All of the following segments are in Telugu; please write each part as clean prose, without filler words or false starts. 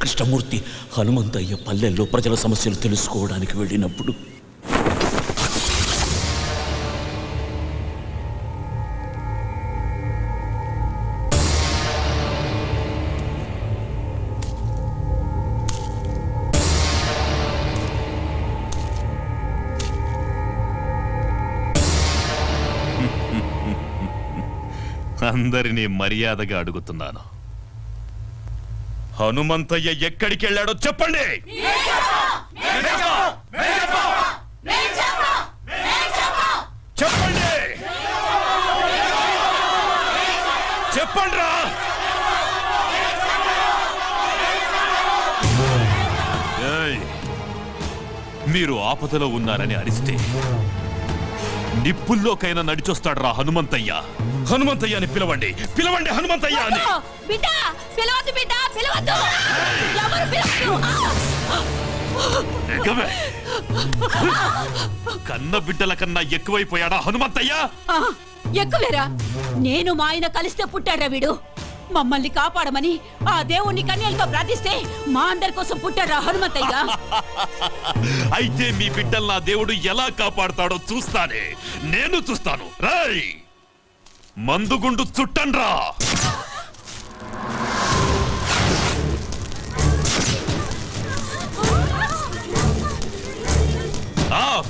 కృష్ణమూర్తి హనుమంతయ్య పల్లెల్లో ప్రజల సమస్యలు తెలుసుకోవడానికి వెళ్ళినప్పుడు అందరినీ మర్యాదగా అడుగుతున్నాను, హనుమంతయ్య ఎక్కడికి వెళ్ళాడో చెప్పండి. చెప్పండి, చెప్పండ్రా. మీరు ఆపదలో ఉన్నారని అరిస్తే నిప్పుల్లోకైనా నడిచొస్తాడు రా హనుమంతయ్య. హనుమంతయ్య అని పిలవండి, పిలవండి హనుమంతయ్య అని. కన్న బిడ్డల కన్నా ఎక్కువైపోయాడా హనుమంతయ్య? ఎక్కువేరా, నేను మా ఆయన కలిస్తే పుట్టాడ్రా వీడు. మమ్మల్ని కాపాడమని ఆ దేవుణ్ణి కన్యలతో ప్రార్థిస్తే మా అందరి కోసం పుట్టాడ్రా హనుమంతయ్య. అయితే మీ బిడ్డల్ని ఆ దేవుడు ఎలా కాపాడతాడో చూస్తానే, నేను చూస్తాను. రై మందుగుండు చుట్టండ్రా.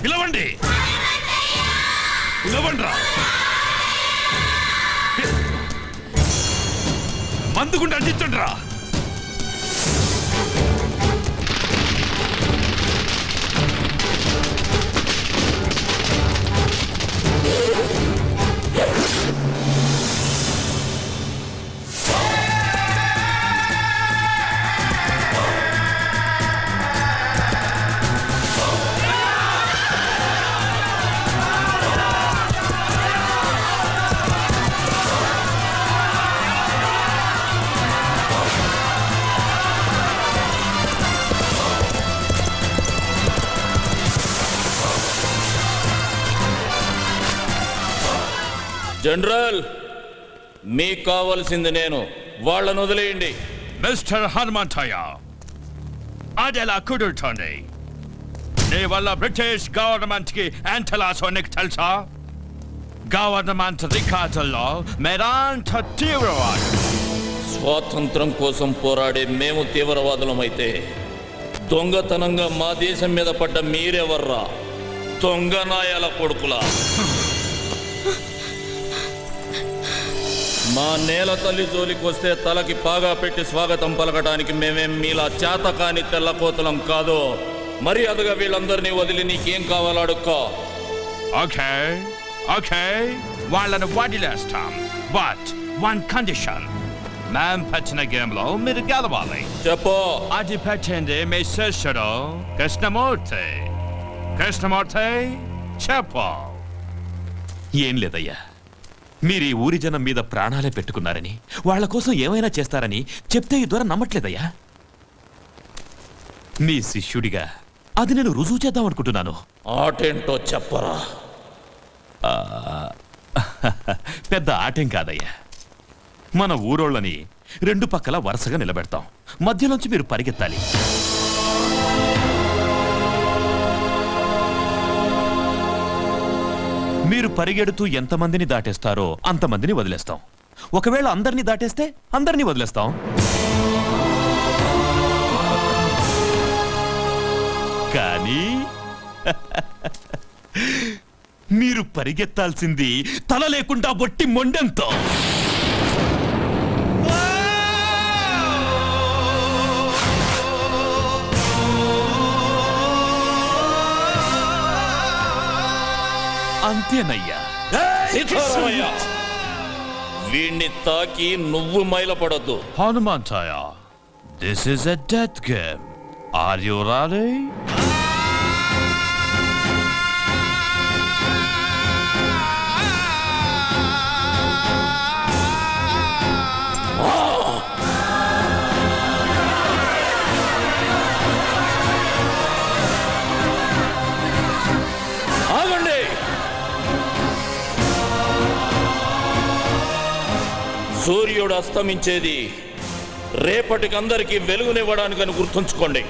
పిలవండి, పిలవండ్రా. మందుగుండు అందించండ్రా. జనరల్, మీకు కావాల్సింది నేను, వాళ్ళను వదిలేయండి. మిస్టర్ హనుమంతయ్య, అదెలా కుదురుతోంది? నీ వల్ల బ్రిటిష్ గవర్నమెంట్ కి ఎంతలాసో నీకు తెలుసా? గవర్నమెంట్ రికార్డుల్లో మీరంత తీవ్రవాదు. స్వాతంత్రం కోసం పోరాడే మేము తీవ్రవాదులమైతే దొంగతనంగా మా దేశం మీద పడ్డ మీరెవర్రా దొంగ నాయాల కొడుకులా? మా నేల తల్లి జోలికి వస్తే తలకి పాగా పెట్టి స్వాగతం పలకడానికి మేమేం మీలా చేతకాని తెల్లకోతలం కాదు. మర్యాదగా వీళ్ళందరినీ వదిలి నీకేం కావాలో అడుక్కో. ఓకే ఓకే, వాళ్ళను వదిలేస్తాం. బట్ వన్ కండిషన్, మేం పెట్టిన గేమ్ లో మీరు గెలవాలి. చెప్పు. అది పెట్టింది మీ శిష్యుడు కృష్ణమూర్తి. కృష్ణమూర్తి చెప్పు. ఏం లేదయ్యా, మీరు ఈ ఊరి జనం మీద ప్రాణాలే పెట్టుకున్నారని, వాళ్ల కోసం ఏమైనా చేస్తారని చెప్తే ఈ ద్వారా నమ్మట్లేదయ్యా. మీ శిష్యుడిగా అది నేను రుజువు చేద్దాం అనుకుంటున్నాను. ఆటేంటో చెప్పరా. పెద్ద ఆటేం కాదయ్యా. మన ఊరోళ్ళని రెండు పక్కల వరుసగా నిలబెడతాం, మధ్యలోంచి మీరు పరిగెత్తాలి. మీరు పరిగెడుతూ ఎంతమందిని దాటేస్తారో అంతమందిని వదిలేస్తాం. ఒకవేళ అందరినీ దాటేస్తే అందరినీ వదిలేస్తాం. కానీ మీరు పరిగెత్తాల్సింది తల లేకుండా బొట్టి మొండెంతో. అంతేనయ్యా. వీణ్ణి తాకి నువ్వు మైలపడొద్దు. Hanumanthaiah, this is a death game. Are you ready? సూర్యుడు అస్తమించేది రేపటికి అందరికీ వెలుగునివ్వడానికని గుర్తుంచుకోండి.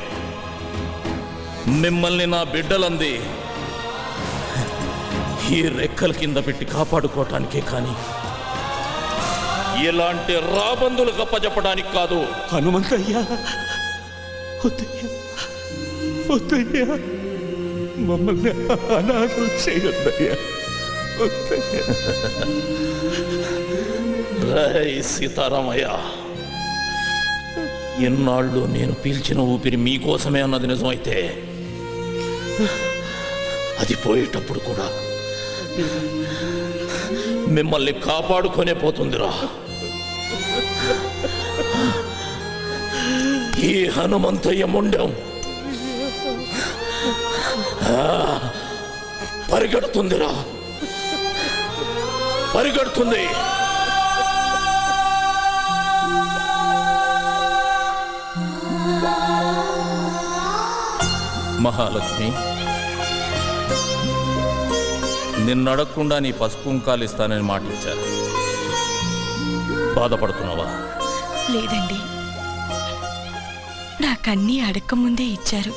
మిమ్మల్ని నా బిడ్డలంది ఈ రెక్కల కింద పెట్టి కాపాడుకోవటానికే కానీ ఇలాంటి రాబందులు గప్పచెప్పడానికి కాదు. హనుమంతయ్యా, వద్దయ్యా, వద్దయ్యా, మమ్మల్ని అనాథలు చేయొద్దయ్యా, వద్దయ్యా. రై సీతారామయ్య, ఎన్నాళ్ళు నేను పీల్చిన ఊపిరి మీకోసమే అన్నది నిజమైతే అది పోయేటప్పుడు కూడా మిమ్మల్ని కాపాడుకొనే పోతుందిరా. ఈ హనుమంతయ్య ముండం పరిగెడుతుందిరా, పరిగెడుతుంది. మహాలక్ష్మి, నిన్నడగకుండా నీ పసుపు కుంకాలు ఇస్తానని మాట ఇచ్చారు. బాధపడుతున్నావా? లేదండి, నాకన్నీ అడక్కముందే ఇచ్చారు.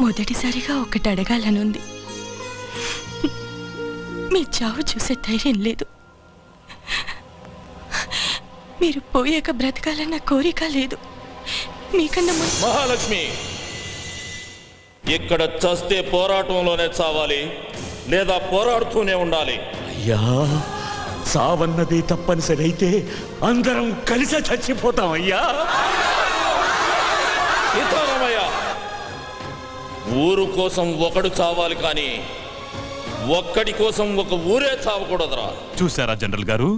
మొదటిసారిగా ఒకటి అడగాలనుంది. మీ చావు చూసే ధైర్యం లేదు. మీరు పోయాక బ్రతకాలన్న కోరిక లేదు. మీకన్నా మహాలక్ష్మి, ఇక్కడ చస్తే పోరాటంలోనే చావాలి, లేదా పోరాడుతూనే ఉండాలి. అయ్యా, చావన్నది తప్పనిసరి అయితే అందరం కలిసి చచ్చిపోతామయ్యా. సీతారామయ్య, ఊరు కోసం ఒకడు చావాలి కానీ ఒక్కడి కోసం ఒక ఊరే చావకూడదురా. చూసారా జనరల్ గారు,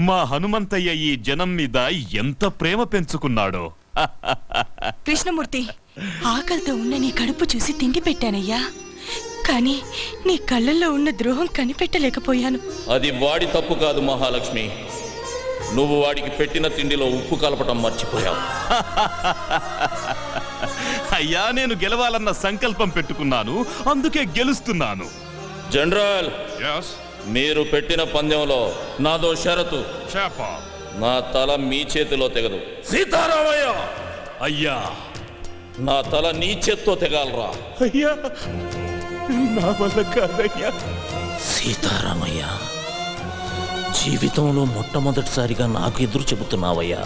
మా హనుమంతయ్య ఈ జనం మీద ఎంత ప్రేమ పెంచుకున్నాడో. కృష్ణమూర్తి, ఆకలితో ఉన్న నీ కడుపు చూసి తిండి పెట్టానయ్యా, కానీ నీ కళ్ళల్లో ఉన్న ద్రోహం కనిపెట్టలేకపోయాను. అది వాడి తప్పు కాదు మహాలక్ష్మి, నువ్వు వాడికి పెట్టిన తిండిలో ఉప్పు కలపటం మర్చిపోయావు. అయ్యా, నేను గెలవాలన్న సంకల్పం పెట్టుకున్నాను, అందుకే గెలుస్తున్నాను. జనరల్, మీరు పెట్టిన పందెంలో నాదో షరతు. నా తల మీ చేతిలో తెగదు. సీతారామయ్య, అయ్యా, నా తల నీ చేత్తో తెగాలరా. అయ్యా, నా వల్ల కాదయ్యా. సీతారామయ్య, జీవితంలో మొట్టమొదటిసారిగా నాకు ఎదురు చెబుతున్నావయ్యా.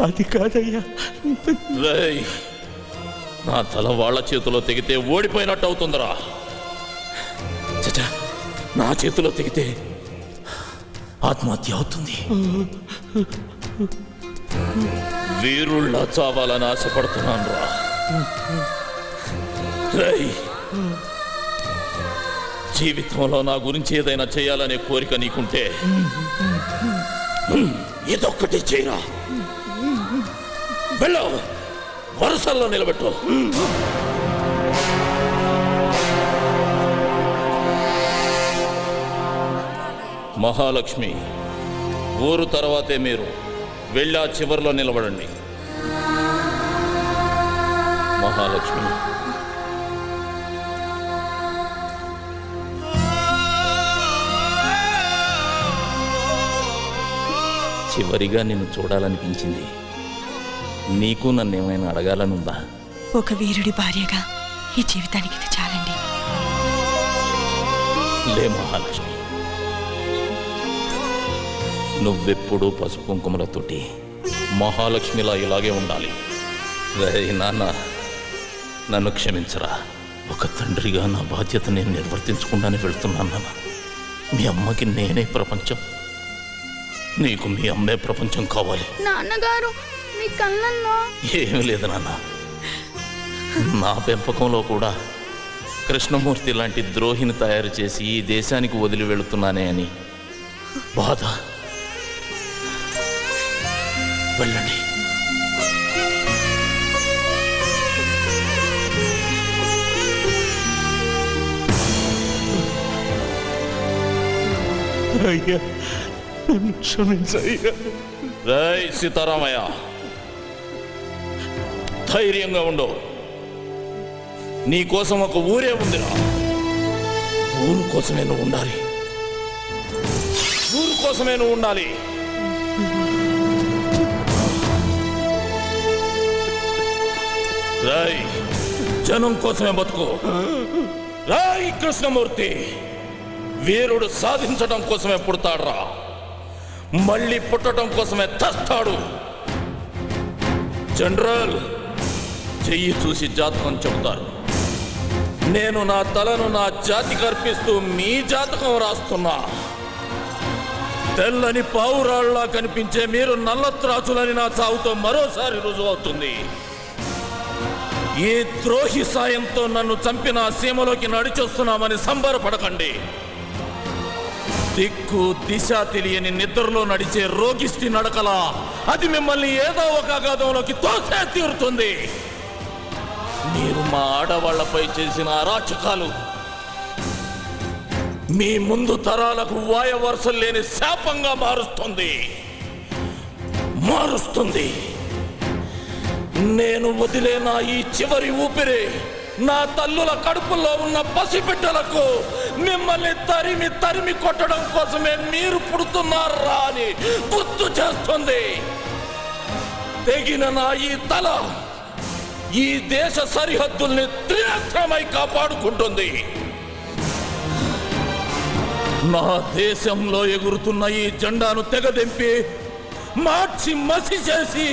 అది కాదయ్యా. రేయ్, నా తల వాళ్ళ చేతిలో తెగితే ఓడిపోయినట్టు అవుతుందిరా. చచ్చా, నా చేతిలో తెగితే ఆత్మహత్య అవుతుంది. వీరుళ్ళ చావాలని ఆశపడుతున్నాను రా. రేయ్, జీవితంలో నా గురించి ఏదైనా చేయాలనే కోరిక నీకుంటే ఇదొక్కటి చేయరా. వెళ్ళు, వరుసల్లో నిలబెట్టు. మహాలక్ష్మి, ఊరు తర్వాతే మీరు వెళ్ళి ఆ చివరిలో నిలబడండి. మహాలక్ష్మి, చివరిగా నిన్ను చూడాలనిపించింది. నీకు నన్నేమైనా అడగాలనుందా? ఒక వీరుడి భార్యగా ఈ జీవితానికి ఇది చాలండి. లే మహాలక్ష్మి, నువ్వెప్పుడూ పసుపు కుంకుమలతోటి మహాలక్ష్మిలా ఇలాగే ఉండాలి. రేయ్ నాన్న, నన్ను క్షమించరా. ఒక తండ్రిగా నా బాధ్యత నేను నిర్వర్తించకుండానే వెళ్తున్నాను నాన్న. మీ అమ్మకి నేనే ప్రపంచం, నీకు మీ అమ్మే ప్రపంచం కావాలి. నాన్నగారు, మీ కళ్ళల్లో ఏమీ లేదు నాన్న, నా పెంపకంలో కూడా కృష్ణమూర్తి లాంటి ద్రోహిని తయారు చేసి ఈ దేశానికి వదిలి వెళుతున్నానే అని బాధ. వెళ్ళండి. అయ్యా, నన్ను క్షమించయ్యా. రేయ్ సీతారామయ్య, ధైర్యంగా ఉండు. నీ కోసం ఒక ఊరే ఉందిరా. ఊరు కోసమే నువ్వు ఉండాలి, ఊరు కోసమే నువ్వు ఉండాలి. రాయ్ జనం కోసమే బతుకు. రాయ్ కృష్ణమూర్తి, వీరుడు సాధించడం కోసమే పుడతాడ్రా, మళ్ళీ పుట్టడం కోసమే చస్తాడు. జనరల్, చెయ్యి చూసి జాతకం చెబుతారు. నేను నా తలను నా జాతికి అర్పిస్తూ మీ జాతకం రాస్తున్నా. తెల్లని పావురాళ్లా కనిపించే మీరు నల్లత్రాచులని నా చావుతో మరోసారి రుజువవుతుంది. ఈ ద్రోహి సాయంతో నన్ను చంపిన సీమలోకి నడిచొస్తున్నామని సంబరపడకండి. దిక్కు దిశ తెలియని నిద్రలో నడిచే రోగిష్టి నడకలా అది మిమ్మల్ని ఏదో ఒక అగాధంలోకి తోసే తీరుతుంది. మీరు మా ఆడవాళ్లపై చేసిన అరాచకాలు మీ ముందు తరాలకు వాయవరుసలు లేని శాపంగా మారుస్తుంది. నేను వదిలేనా ఈ చివరి ఊపిరి నా తల్లుల కడుపుల్లో ఉన్న పసిబిడ్డలకు మిమ్మల్ని తరిమి తరిమి కొట్టడం కోసమే మీరు పుడుతున్నారా అని గుర్తు చేస్తుంది. తెగిన నా ఈ తల ఈ దేశ సరిహద్దుల్ని త్రినేత్రమై కాపాడుకుంటుంది. నా దేశంలో ఎగురుతున్న ఈ జెండాను తెగదెంపి మార్చి మసి చేసి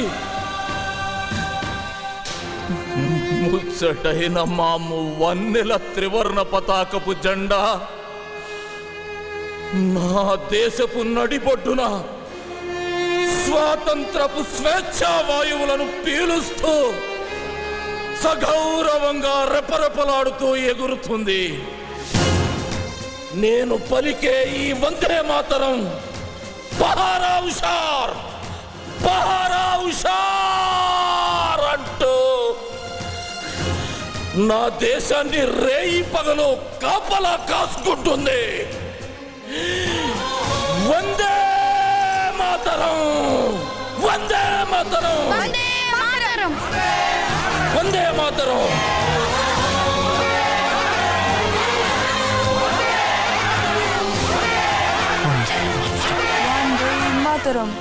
ముచ్చటైన మాము వన్నెల త్రివర్ణ పతాకపు జెండా నా దేశపు నడిబొడ్డున స్వాతంత్రపు స్వేచ్ఛా వాయువులను పీలుస్తూ సగౌరవంగా రెపరెపలాడుతూ ఎగురుతుంది. నేను పలికే ఈ వందే మాతరం పహారా హుషార్, పహారా హుషార్ అంటూ నా దేశాన్ని రేయి పగలు కాపలా కాసుకుంటుంది. వందే మాతరం, వందే మాతరం, వందే మాతరం, వందే మాతరం.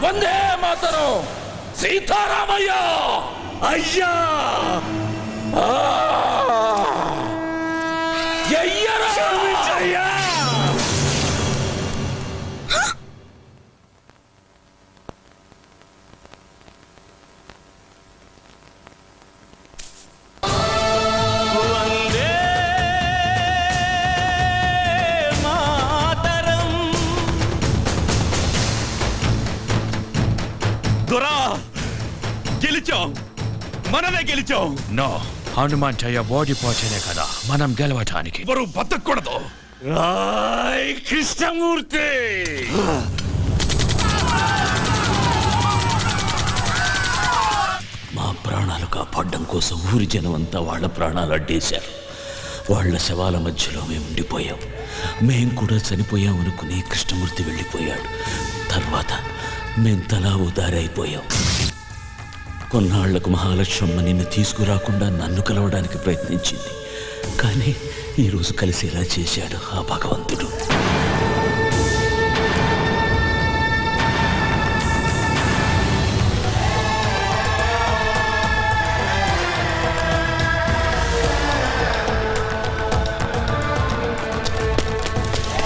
వందే మాతరం. సీతారామయ్య అయ్యా ఎయ్యరా. క్షమించయ్యా. దొరా, గెలిచాం, మనమే గెలిచాం. నో, హనుమంతయ్య ఓడిపోతేనే కదా మనం గెలవటానికి. ఎవరు బతకూడదు. రాయ్ కృష్ణమూర్తి, మా ప్రాణాలు కాపాడడం కోసం ఊరి జనం అంతా వాళ్ళ ప్రాణాలు అడ్డేశారు. వాళ్ళ శవాల మధ్యలో మేము ఉండిపోయాం. మేం కూడా చనిపోయాం అనుకుని కృష్ణమూర్తి వెళ్ళిపోయాడు. తర్వాత మేం తలా ఉదారైపోయాం. కొన్నాళ్లకు మహాలక్ష్మమ్మ నిన్ను తీసుకురాకుండా నన్ను కలవడానికి ప్రయత్నించింది. కానీ ఈరోజు కలిసేలా చేశాడు ఆ భగవంతుడు.